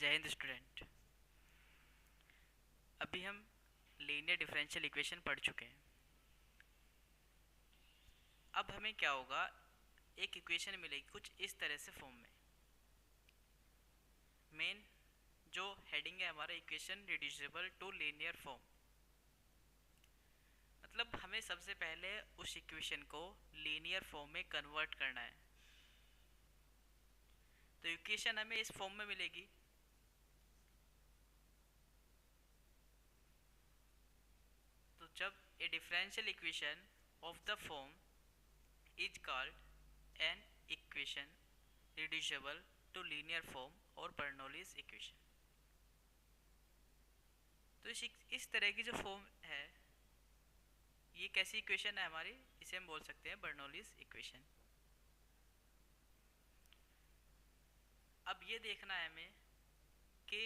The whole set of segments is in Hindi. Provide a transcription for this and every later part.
जय हिंद स्टूडेंट। अभी हम लीनियर डिफरेंशियल इक्वेशन पढ़ चुके हैं। अब हमें क्या होगा, एक इक्वेशन मिलेगी कुछ इस तरह से फॉर्म में। मेन जो हेडिंग है हमारा, equation reducible to linear form. मतलब हमें सबसे पहले उस इक्वेशन को लीनियर फॉर्म में कन्वर्ट करना है। तो इक्वेशन हमें इस फॉर्म में मिलेगी। तो जब a differential equation of the form is called an equation reducible to linear form और बर्नौलीज इक्वेशन। तो इस तरह की जो फॉर्म है, ये कैसी इक्वेशन है हमारी, इसे हम बोल सकते हैं बर्नौलीज इक्वेशन। अब ये देखना है हमें कि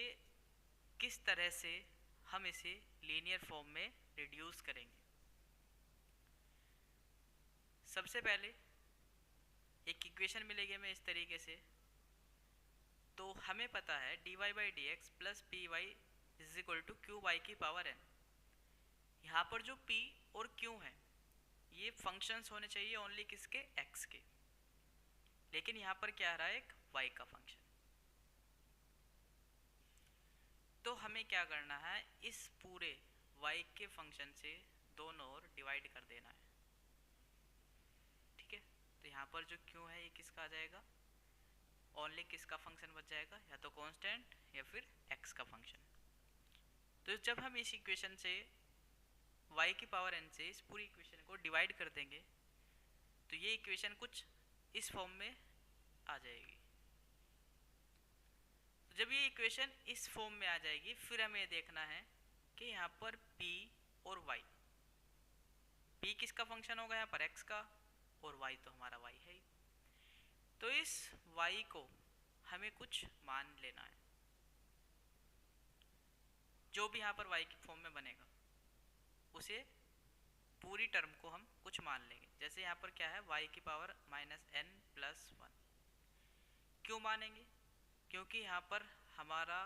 किस तरह से हम इसे लीनियर फॉर्म में रिड्यूस करेंगे। सबसे पहले एक इक्वेशन मिलेगी हमें इस तरीके से। तो हमें पता है dy by d x plus p y is equal to q y की पावर n। यहाँ पर जो p और q हैं ये फंक्शंस होने चाहिए ओनली किसके, x के। लेकिन यहाँ पर क्या आ रहा है, एक y का फंक्शन। तो हमें क्या करना है, इस पूरे y के फंक्शन से दोनों ओर डिवाइड कर देना है। ठीक है, तो यहाँ पर जो q है ये किसका आ जाएगा, ओनली किसका फंक्शन बच जाएगा, या तो कांस्टेंट या फिर x का फंक्शन। तो जब हम इस इक्वेशन से y की पावर n से इस पूरी इक्वेशन को डिवाइड कर देंगे तो ये इक्वेशन कुछ इस फॉर्म में आ जाएगी। तो जब ये इक्वेशन इस फॉर्म में आ जाएगी, फिर हमें देखना है कि यहाँ पर p और y, p किसका फंक्शन होगा यहाँ पर, x का, और y तो हमारा y है ही। तो इस y को हमें कुछ मान लेना है। जो भी यहाँ पर y की फॉर्म में बनेगा उसे पूरी टर्म को हम कुछ मान लेंगे। जैसे यहाँ पर क्या है, y की पावर माइनस n प्लस 1। क्यों मानेंगे, क्योंकि यहाँ पर हमारा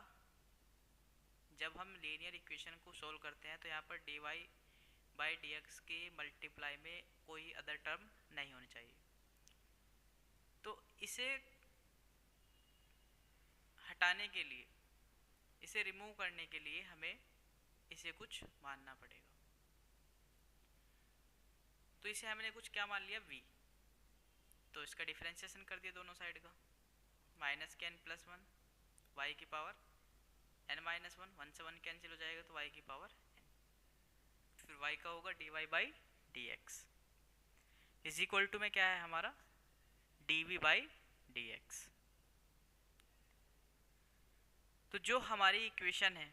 जब हम लीनियर इक्वेशन को सोल्व करते हैं तो यहाँ पर dy बाई डी एक्स के मल्टीप्लाई में कोई अदर टर्म नहीं होनी चाहिए। तो इसे हटाने के लिए, इसे रिमूव करने के लिए हमें इसे कुछ मानना पड़ेगा। तो इसे हमने कुछ क्या मान लिया, v। तो इसका डिफरेंशिएशन कर दिया दोनों साइड का, माइनस के n प्लस 1 y की पावर n माइनस 1, 1 से 1 कैंसिल हो जाएगा तो y की पावर n। फिर y का होगा dy by d x is equal to में क्या है हमारा, dv बाई डी एक्स। तो जो हमारी इक्वेशन है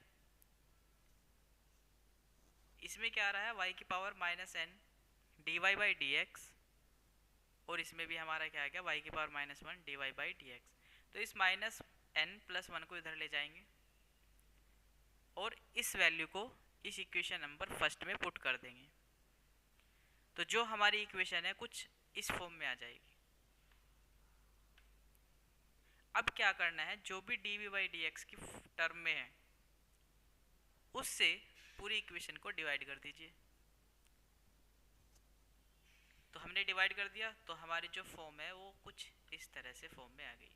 इसमें क्या आ रहा है, y की power minus n dy by d x, और इसमें भी हमारा क्या आ गया, y की power minus 1 dy by d x. तो इस माइनस n प्लस 1 को इधर ले जाएंगे और इस वैल्यू को इस इक्वेशन नंबर फर्स्ट में पुट कर देंगे। तो जो हमारी इक्वेशन है कुछ इस फॉर्म में आ जाएगी। अब क्या करना है, जो भी dv बाई डी एक्स की टर्म में है उससे पूरी इक्वेशन को डिवाइड कर दीजिए। तो हमने डिवाइड कर दिया तो हमारी जो फॉर्म है वो कुछ इस तरह से फॉर्म में आ गई।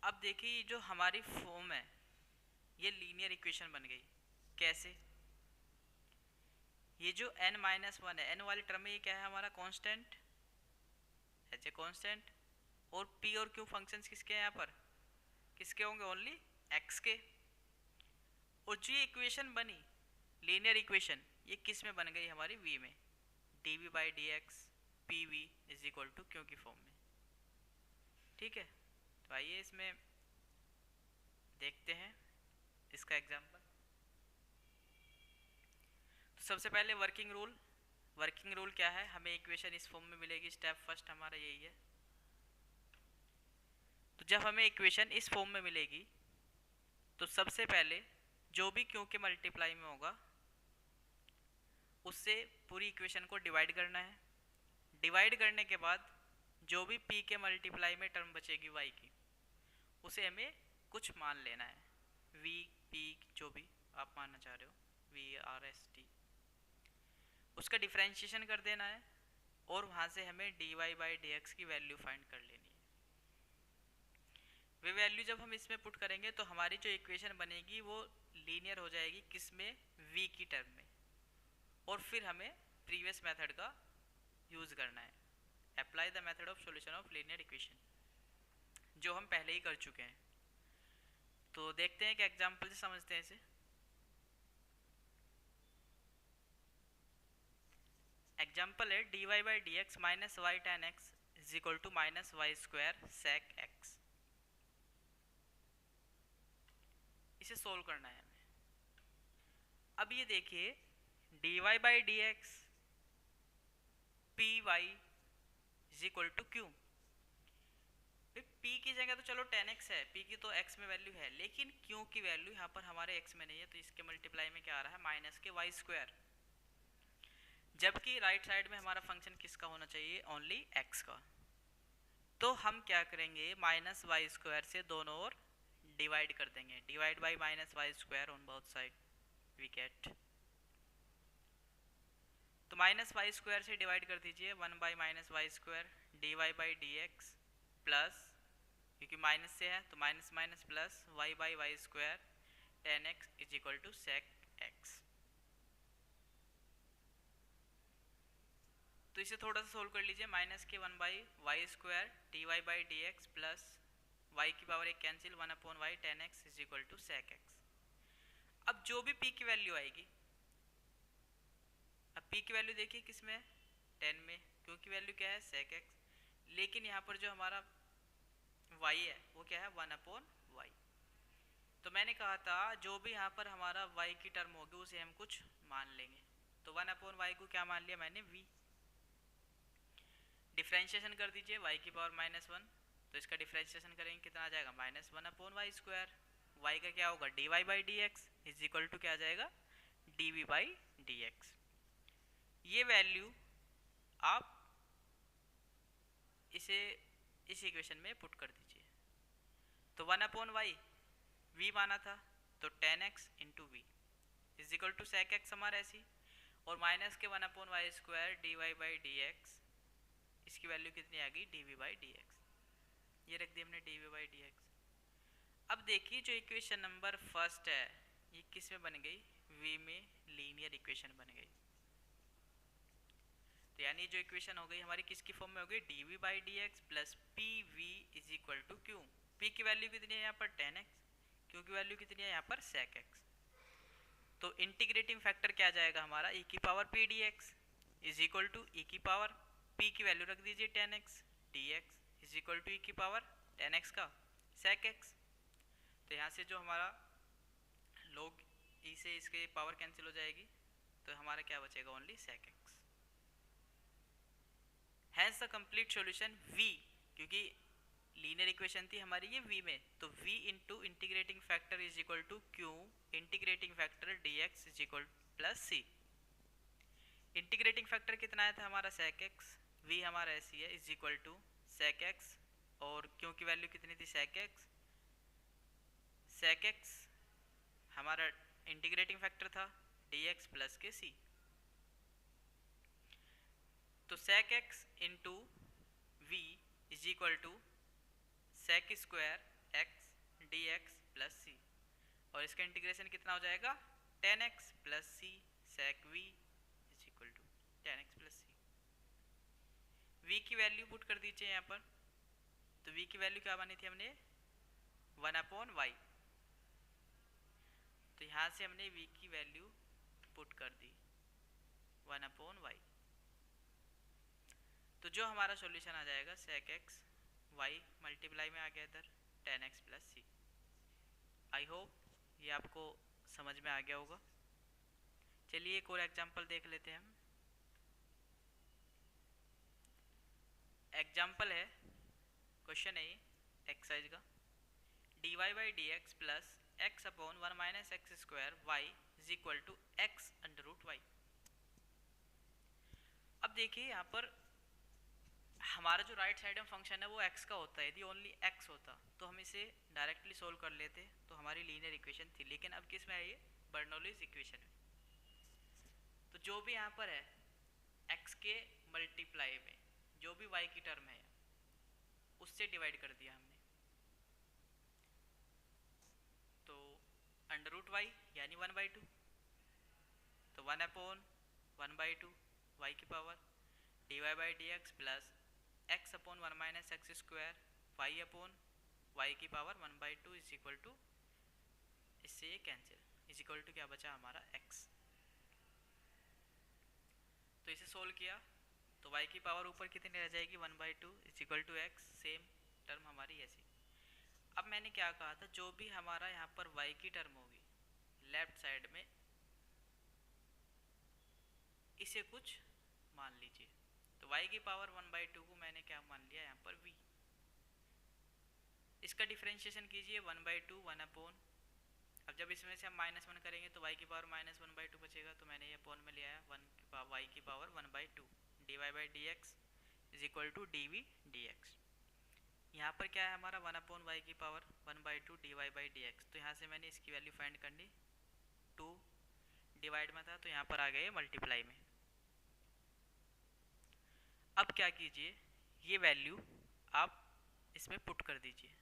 अब देखिए जो हमारी फॉर्म है ये लीनियर इक्वेशन बन गई। कैसे, ये जो n माइनस 1 है, n वाली टर्म में ये क्या है हमारा, कांस्टेंट, एच ए कांस्टेंट। और p और q फंक्शंस किसके हैं यहाँ पर, किसके होंगे, ओनली x के। और जो ये इक्वेशन बनी लीनियर इक्वेशन, ये किस में बन गई हमारी, v में, dv by d x p v is equal to q की फॉर्म में। ठीक है, तो आइए इसमें देखते हैं इसका एग्जाम्पल। तो सबसे पहले वर्किंग रूल क्या है, हमें इक्वेशन इस फॉर्म में मिलेगी, स्टेप फर्स्ट हमारा यही है। तो जब हमें इक्वेशन इस फॉर्म में मिलेगी तो सबसे पहले जो भी क्यू के मल्टीप्लाई में होगा उससे पूरी इक्वेशन को डिवाइड करना है। डिवाइड करने के बाद जो भी p के मल्टीप्लाई में टर्म बचेगी y की, उसे हमें कुछ मान लेना है, v p जो भी आप मानना चाह रहे हो, v r s t, उसका डिफरेंशिएशन कर देना है और वहाँ से हमें dy बाई डी एक्स की वैल्यू फाइंड कर लेनी है। वे वैल्यू जब हम इसमें पुट करेंगे तो हमारी जो इक्वेशन बनेगी वो लीनियर हो जाएगी, किसमें, v की टर्म में, और फिर हमें प्रीवियस मेथड का यूज़ करना है, apply the method of solution of linear equation, जो हम पहले ही कर चुके हैं। तो देखते हैं कि एग्जाम्पल से समझते हैं इसे। एग्जाम्पल है dy by d x minus y tan x is equal to minus y square sec x. इसे सोल्व करना है हमें। अब ये देखिए dy by d x p y is equal to q. p की जगह तो चलो 10x है, p की तो x में वैल्यू है, लेकिन q की वैल्यू यहाँ पर हमारे x में नहीं है, तो इसके मल्टीप्लाई में क्या आ रहा है, माइनस के वाई स्क्वायर, जबकि राइट साइड में हमारा फंक्शन किसका होना चाहिए, ओनली x का। तो हम क्या करेंगे, माइनस वाई स्क्वायर से दोनों ओर डिवाइड कर देंगे, divide by minus y square on both side we get, तो माइनस वाई स्क्वायर से डिवाइड कर दीजिए, 1 by minus y square d y by d x plus, क्योंकि माइनस से है तो minus minus plus y by y square tan x is equal to sec x. तो इसे थोड़ा सा सोल्व कर लीजिए, माइनस के 1 by y square d y by d x plus y की पावर एक cancel, 1 upon y tan x is equal to sec x. अब जो भी p की वैल्यू आएगी, अब p की वैल्यू देखिए किस में है, 10 में, क्योंकि वैल्यू क्या है, सेक एक्स, लेकिन यहाँ पर जो हमारा y है वो क्या है, 1 अपॉन वाई। तो मैंने कहा था जो भी यहाँ पर हमारा y की टर्म होगी उसे हम कुछ मान लेंगे, तो 1 अपॉन वाई को क्या मान लिया मैंने, v। डिफरेंशिएशन कर दीजिए y की पावर माइनस वन, तो इसका डिफरेंशिएशन करेंगे कितना आ जाएगा, minus one upon y square, y का क्या होगा, dy by d x is equal to क्या आ जाएगा, dv बाई डी एक्स। ये वैल्यू आप इसे इस इक्वेशन में पुट कर दीजिए, तो 1 अपॉन वाई v माना था, तो 10x into v is equal to sec x हमारा ऐसी, और माइनस के 1 upon y square d y by d x, इसकी वैल्यू कितनी आ गई, d v by d x, ये रख दी हमने d v by d x. अब देखिए जो इक्वेशन नंबर फर्स्ट है ये किस में बन गई, v में लीनियर इक्वेशन बन गई। तो यानी जो इक्वेशन हो गई हमारी किसकी फॉर्म में हो गई, d v by d x plus p v is equal to q. P की वैल्यू कितनी है यहाँ पर 10x, क्यू की वैल्यू कितनी है यहाँ पर sec x। तो इंटीग्रेटिंग फैक्टर क्या जाएगा हमारा, e की power P D x is equal to E की पावर p की वैल्यू रख दीजिए 10x dx is equal to E की पावर 10x का sec x। तो यहाँ से जो हमारा log e से इसके पावर कैंसिल हो जाएगी, तो हमारा क्या बचेगा, only sec x। Hence the complete solution v, क्योंकि लीनियर इक्वेशन थी हमारी ये v में, तो v into integrating factor is equal to q integrating factor dx is equal plus c। Integrating factor कितना आया था हमारा sec x, v हमारा ऐसी है is equal to sec x, और q की वैल्यू कितनी थी sec x, sec x हमारा इंटीग्रेटिंग फैक्टर था dx प्लस के c। तो sec x into v is equal to sec square x dx plus c, और इसका इंटीग्रेशन कितना हो जाएगा, 10x plus c sec v is equal to 10x plus c। v की वैल्यू पुट कर दीजिए यहाँ पर, तो v की वैल्यू क्या बनी थी हमने, 1 अपॉन वाई, तो यहाँ से हमने v की वैल्यू पुट कर दी 1 अपॉन वाई, तो जो हमारा सॉल्यूशन आ जाएगा sec x y मल्टीप्लाई में आ गया इधर 10x plus c। I hope ये आपको समझ में आ गया होगा। चलिए एक और एग्जांपल देख लेते हैं हम। एग्जांपल है क्वेश्चन है एक्सरसाइज का, dy by d x plus x upon 1 minus x square y is equal to x under root y. अब देखिए यहाँ पर हमारा जो राइट साइड में फंक्शन है वो x का होता है। यदि ओनली x होता तो हम इसे डायरेक्टली सोल्व कर लेते, तो हमारी लीनियर इक्वेशन थी। लेकिन अब किस में है ये? बर्नौलीज इक्वेशन में। तो जो भी यहाँ पर है x के मल्टीप्लाई में जो भी y की टर्म है उससे डिवाइड कर दिया हमने। तो अंडर रूट वाई यानी 1/2, तो 1/1/2 y की power dy by d x plus x upon 1 minus x square y upon y की पावर 1/2 इज इक्वल टू, इससे ये कैंसिल, इज इक्वल टू क्या बचा हमारा x। तो इसे सोल्व किया तो y की पावर ऊपर कितनी रह जाएगी? 1/2 is equal to x। Same term हमारी ऐसी। अब मैंने क्या कहा था, जो भी हमारा यहाँ पर y की टर्म होगी लेफ्ट साइड में, इसे कुछ मान लीजिए। तो y की पावर 1/2 को मैंने क्या मान लिया यहाँ पर v। इसका डिफरेंशिएशन कीजिए 1/2 1/, अब जब इसमें से हम -1 करेंगे तो y की पावर -1/2 बचेगा। तो मैंने ये अपॉन में लिया है y की power 1/2 dy by d x is equal to d v d x. यहाँ पर क्या है हमारा 1/y की power 1/2 dy by d x. तो यहाँ से मैंने इसकी वैल्यू फाइंड कर ली। 2 डिवाइड में था तो यहाँ पर आ गए मल्टीप्लाई में। अब क्या कीजिए, ये वैल्यू आप इसमें पुट कर दीजिए।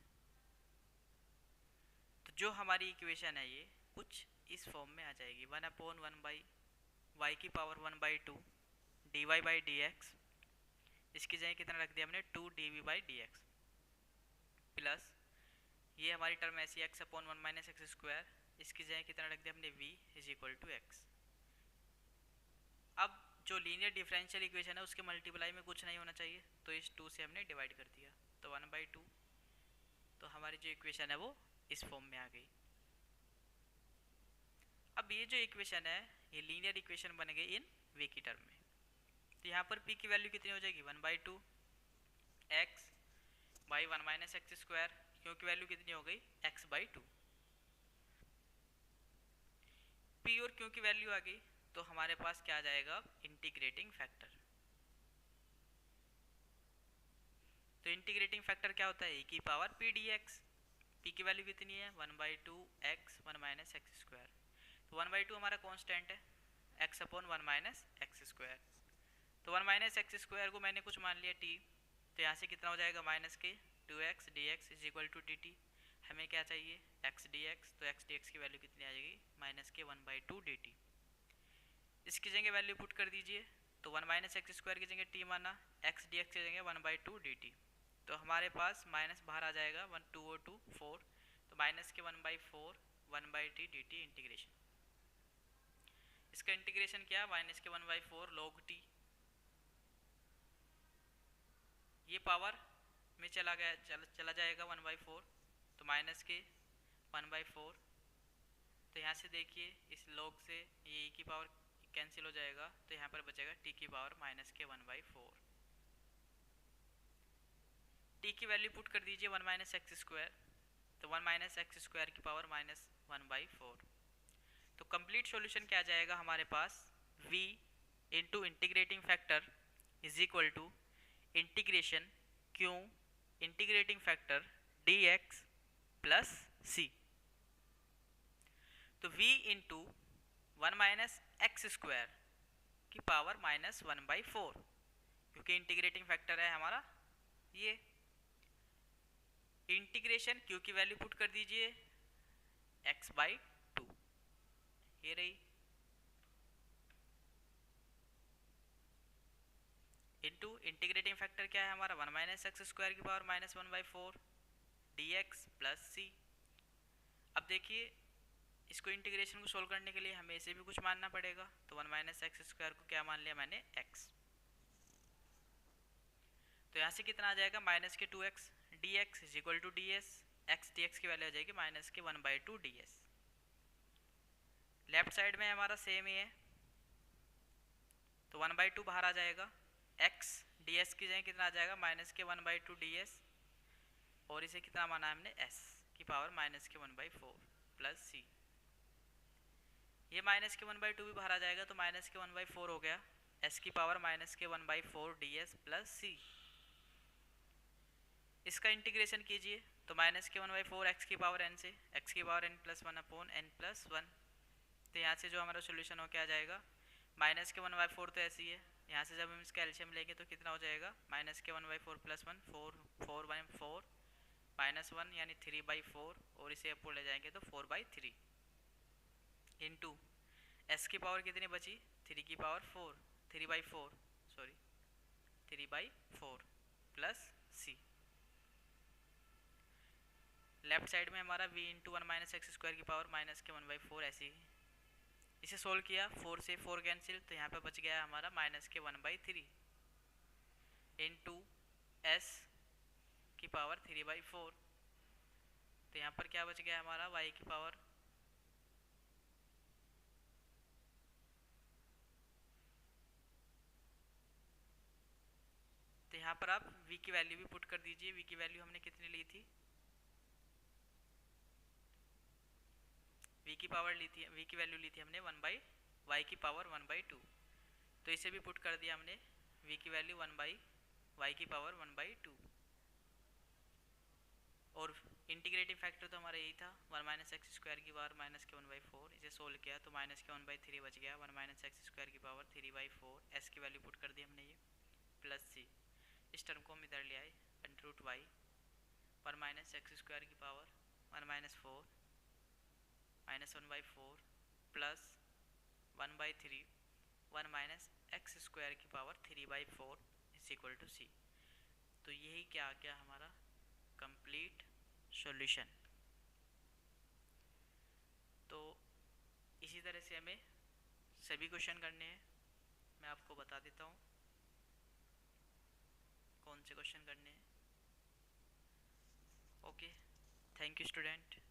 तो जो हमारी इक्वेशन है ये कुछ इस फॉर्म में आ जाएगी। 1/1 की power 1/2 dy by d x, इसकी जगह कितना रख दिया हमने? 2 dv by d x plus ये हमारी टर्म ऐसी x upon 1 minus x square, इसकी जगह कितना रख दिया हमने? v is equal to x. अब जो लीनियर डिफरेंशियल इक्वेशन है उसके मल्टीप्लाई में कुछ नहीं होना चाहिए, तो इस 2 से हमने डिवाइड कर दिया, तो 1/2। तो हमारी जो इक्वेशन है वो इस फॉर्म में आ गई। अब ये जो इक्वेशन है ये लीनियर इक्वेशन बन गई इन v की टर्म में। तो यहाँ पर p की वैल्यू कितनी हो जाएगी? 1/2 x by 1 minus x square, क्योंकि वैल्यू कितनी हो गई? x/2। p और q की वैल्यू आ गई तो हमारे पास क्या आ जाएगा? Integrating factor. तो इंटीग्रेटिंग फैक्टर क्या होता है? e की पावर p dx। p की वैल्यू कितनी है? 1/2 x 1 माइनस एक्स स्क्वायर। तो 1/2 हमारा कांस्टेंट है, x upon 1 minus x square. तो 1 माइनस एक्स स्क्वायर को मैंने कुछ मान लिया t, तो यहाँ से कितना हो जाएगा? माइनस के 2x dx is equal to dt। हमें क्या चाहिए? x dx। तो x dx की वैल्यू कितनी आ जाएगी? माइनस के 1/2 dt। इसकी जगह वैल्यू पुट कर दीजिए, तो 1 माइनस एक्स स्क्वायर की जगह t माना, x dx की जगह 1/2 dt। तो हमारे पास माइनस बाहर आ जाएगा, 1 2 और 2 4, तो माइनस के 1/4 1/t dt इंटीग्रेशन। इसका इंटीग्रेशन क्या? माइनस के 1/4 log t। ये पावर में चला जाएगा 1/4, तो माइनस के 1/4। तो यहाँ से देखिए इस log से ये e की पावर कैंसिल हो जाएगा, तो यहाँ पर बचेगा t की पावर माइनस के 1/4। t की वैल्यू पुट कर दीजिए 1 माइनस एक्स स्क्वायर, तो 1 माइनस एक्स स्क्वायर की पावर माइनस 1/4। तो कंप्लीट सॉल्यूशन क्या आ जाएगा हमारे पास? v into integrating factor is equal to integration q integrating factor dx plus c। तो v into 1 minus x square की पावर माइनस 1/4, क्योंकि इंटीग्रेटिंग फैक्टर है हमारा ये। इंटीग्रेशन q की वैल्यू पुट कर दीजिए x/2, ये रही, इंटू इंटीग्रेटिंग फैक्टर क्या है हमारा? 1 माइनस एक्स स्क्वायर की power minus 1/4 dx plus c। अब देखिए इसको इंटीग्रेशन को सोल्व करने के लिए हमें इसे भी कुछ मानना पड़ेगा, तो 1 माइनस एक्स स्क्वायर को क्या मान लिया मैंने? x। तो यहाँ से कितना आ जाएगा? माइनस के 2x dx is equal to ds। x dx की वैल्यू आ जाएगी माइनस के 1/2 ds। लेफ्ट साइड में हमारा सेम ही है, तो 1/2 बाहर आ जाएगा, x ds की जगह कितना आ जाएगा? माइनस के 1/2 ds, और इसे कितना माना है हमने? s की पावर माइनस के 1/4 प्लस c। ये माइनस के 1/2 भी बाहर आ जाएगा, तो माइनस के 1/4 हो गया, s की पावर माइनस के 1/4 ds प्लस c। इसका इंटीग्रेशन कीजिए तो माइनस के 1/4 एक्स की पावर एन से एक्स की power n plus one upon n plus one. तो यहाँ से जो हमारा सोल्यूशन हो क्या आ जाएगा, माइनस के 1/4 तो ऐसी है, यहाँ से जब हम इसका एलसीएम लेंगे तो कितना हो जाएगा, माइनस के 1/4 प्लस वन, 4/4 माइनस वन यानी 3/4, और इसे अपोर ले जाएंगे तो 4/3 इंटू एस की पावर कितनी बची, 3 की पावर 4, 3/4 सॉरी 3/4 प्लस सी। लेफ्ट साइड में हमारा v into one minus x square की पावर माइनस के 1/4 ऐसी ही। इसे सोल्व किया, 4 से 4 कैंसिल, तो यहाँ पे बच गया हमारा माइनस के 1/3 इंटू एस की पावर 3/4। तो यहाँ पर क्या बच गया हमारा y की पावर, तो यहाँ पर आप v की वैल्यू भी पुट कर दीजिए। v की वैल्यू हमने कितनी ली थी, v की पावर ली थी, v की वैल्यू ली थी हमने y की पावर 1/2। तो इसे भी पुट कर दिया हमने, v की वैल्यू y की पावर 1/2, और इंटीग्रेटिंग फैक्टर तो हमारा यही था 1 माइनस एक्स स्क्वायर की पावर माइनस के 1/4। इसे सोल्व किया तो माइनस के 1/3 बच गया, 1 माइनस एक्स स्क्वायर की पावर 3/4, एस की वैल्यू पुट कर दी हमने ये, प्लस सी। इस टर्म को हम इधर ले आए, under root Y, 1 minus x square की power 1 minus 4 minus 1/4 plus 1/3, 1 minus x square की power 3/4 is equal to C. तो यही क्या आ गया हमारा कंप्लीट सॉल्यूशन। तो इसी तरह से हमें सभी क्वेश्चन करने हैं। मैं आपको बता देता हूँ कौन से क्वेश्चन करने हैं। Okay, thank you student.